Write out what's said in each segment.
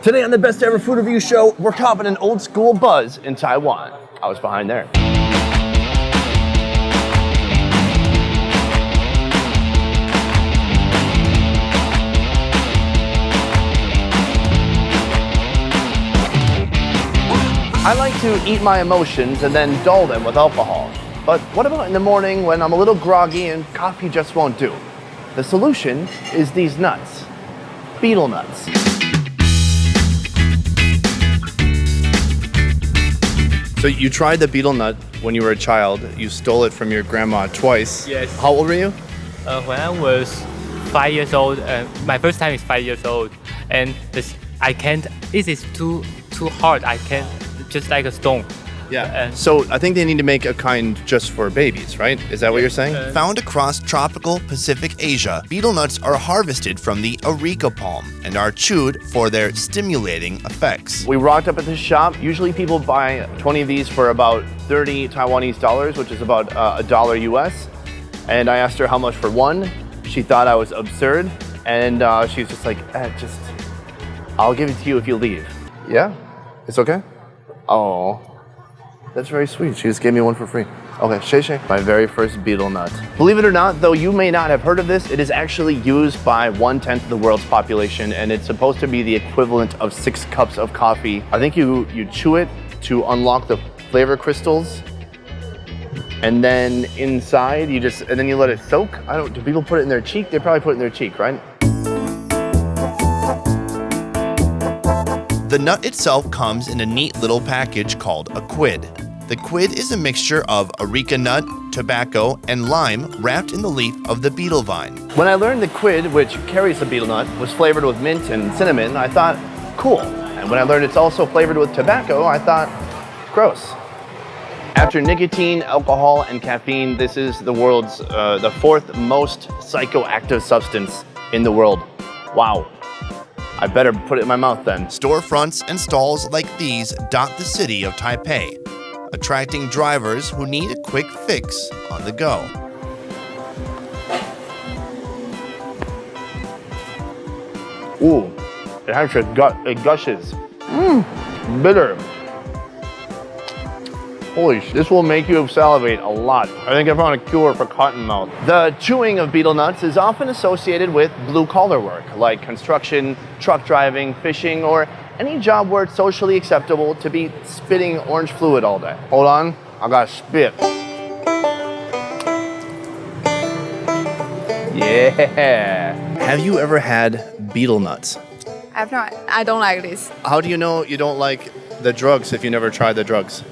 Today on the Best Ever Food Review Show, we're copping an old school buzz in Taiwan. I was behind there. I like to eat my emotions and then dull them with alcohol. But what about in the morning when I'm a little groggy and coffee just won't do? The solution is these nuts, betel nuts. So you tried the betel nut when you were a child. You stole it from your grandma twice. Yes. How old were you? When I was 5 years old, my first time is 5 years old, and I can't. It is too hard. I can't, just like a stone. Yeah. So I think they need to make a kind just for babies, right? Is that what you're saying? Found across tropical Pacific Asia, betel nuts are harvested from the areca palm and are chewed for their stimulating effects. We rocked up at this shop. Usually people buy 20 of these for about 30 Taiwanese dollars, which is about $1 US. And I asked her how much for one. She thought I was absurd. And she's just like, I'll give it to you if you leave. Yeah? It's okay? Oh. That's very sweet. She just gave me one for free. Okay, Shay. My very first betel nut. Believe it or not, though you may not have heard of this, it is actually used by 1/10 of the world's population, and it's supposed to be the equivalent of 6 cups of coffee. I think you chew it to unlock the flavor crystals, and then inside and then you let it soak. Do people put it in their cheek? They probably put it in their cheek, right? The nut itself comes in a neat little package called a quid. The quid is a mixture of areca nut, tobacco, and lime wrapped in the leaf of the betel vine. When I learned the quid, which carries the betel nut, was flavored with mint and cinnamon, I thought, cool. And when I learned it's also flavored with tobacco, I thought, gross. After nicotine, alcohol, and caffeine, this is the world's, the 4th most psychoactive substance in the world. Wow. I better put it in my mouth then. Storefronts and stalls like these dot the city of Taipei, attracting drivers who need a quick fix on the go. Ooh, it actually it gushes. Bitter. Holy sh! This will make you salivate a lot. I think I found a cure for cotton mouth. The chewing of betel nuts is often associated with blue-collar work, like construction, truck driving, fishing, or any job where it's socially acceptable to be spitting orange fluid all day. Hold on, I gotta spit. Yeah. Have you ever had betel nuts? I've not. I don't like this. How do you know you don't like the drugs if you never tried the drugs?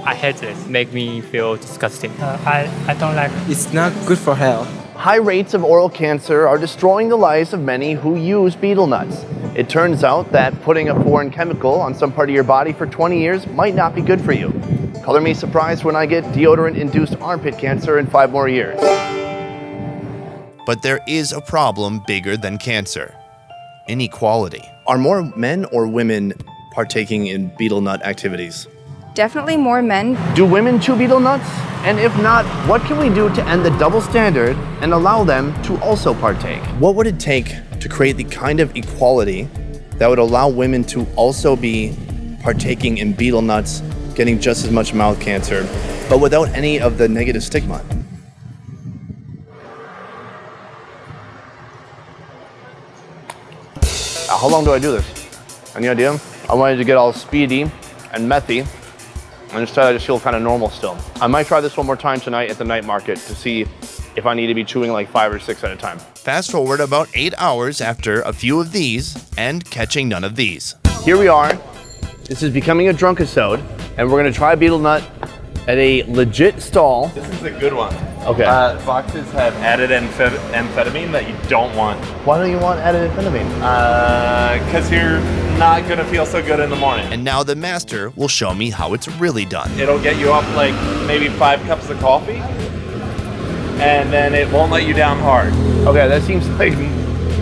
I hate this. Make me feel disgusting. I don't like it. It's not good for health. High rates of oral cancer are destroying the lives of many who use betel nuts. It turns out that putting a foreign chemical on some part of your body for 20 years might not be good for you. Color me surprised when I get deodorant-induced armpit cancer in 5 more years. But there is a problem bigger than cancer: inequality. Are more men or women partaking in betel nut activities? Definitely more men. Do women chew betel nuts? And if not, what can we do to end the double standard and allow them to also partake? What would it take to create the kind of equality that would allow women to also be partaking in betel nuts, getting just as much mouth cancer, but without any of the negative stigma? How long do I do this? Any idea? I wanted to get all speedy and methy, and instead I just feel kind of normal still. I might try this one more time tonight at the night market to see if I need to be chewing like 5 or 6 at a time. Fast forward about 8 hours after a few of these and catching none of these. Here we are. This is becoming a drunkisode, and we're gonna try betel nut at a legit stall. This is a good one. Okay. Boxes have added amphetamine that you don't want. Why don't you want added amphetamine? Because you're not gonna feel so good in the morning. And now the master will show me how it's really done. It'll get you up like maybe 5 cups of coffee, and then it won't let you down hard. Okay, that seems like,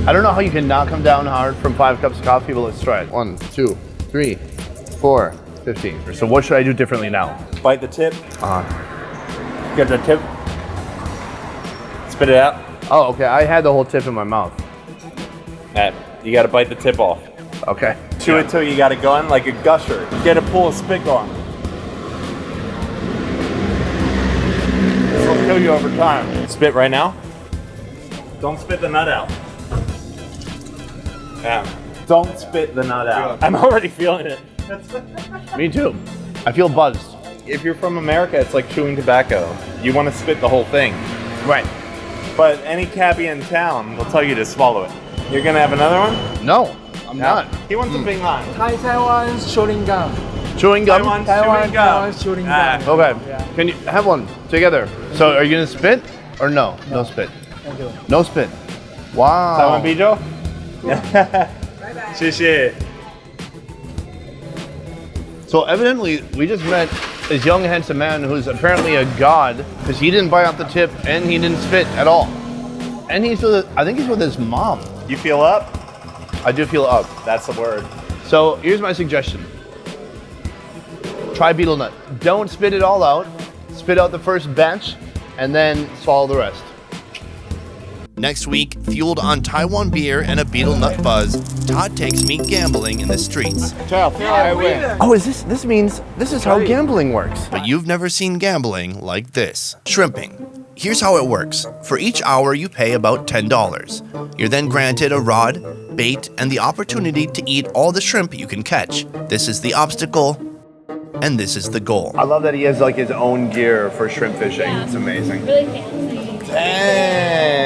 I don't know how you can not come down hard from 5 cups of coffee, but let's try it. 1, 2, 3, 4, 15. So what should I do differently now? Bite the tip. Get the tip. Spit it out. Oh, okay, I had the whole tip in my mouth. You gotta bite the tip off. Okay. Chew it till you got it going like a gusher. Get a pool of spit going. This will kill you over time. Spit right now. Don't spit the nut out. Yeah. Don't spit the nut out. I'm already feeling it. Me too. I feel buzzed. If you're from America, it's like chewing tobacco. You want to spit the whole thing. Right. But any cabbie in town will tell you to swallow it. You're gonna have another one? No, I'm not. He wants a Bīnláng. Taiwan's chewing gum. Chewing gum? Taiwan's chewing gum. Okay. Yeah. Can you have one together? So are you gonna spit or no? No spit. Thank you. No spit. Wow. Taiwan Bijo? 谢谢. So evidently, we just met this young, handsome man who's apparently a god because he didn't bite out the tip and he didn't spit at all. And he's with, I think he's with his mom. You feel up? I do feel up. That's the word. So here's my suggestion. Try betel nut. Don't spit it all out. Spit out the first batch and then swallow the rest. Next week, fueled on Taiwan beer and a betel nut buzz, Todd takes me gambling in the streets. Oh, this means this is how gambling works. But you've never seen gambling like this. Shrimping. Here's how it works. For each hour, you pay about $10. You're then granted a rod, bait, and the opportunity to eat all the shrimp you can catch. This is the obstacle, and this is the goal. I love that he has like his own gear for shrimp fishing. It's amazing. Really fancy. Dang.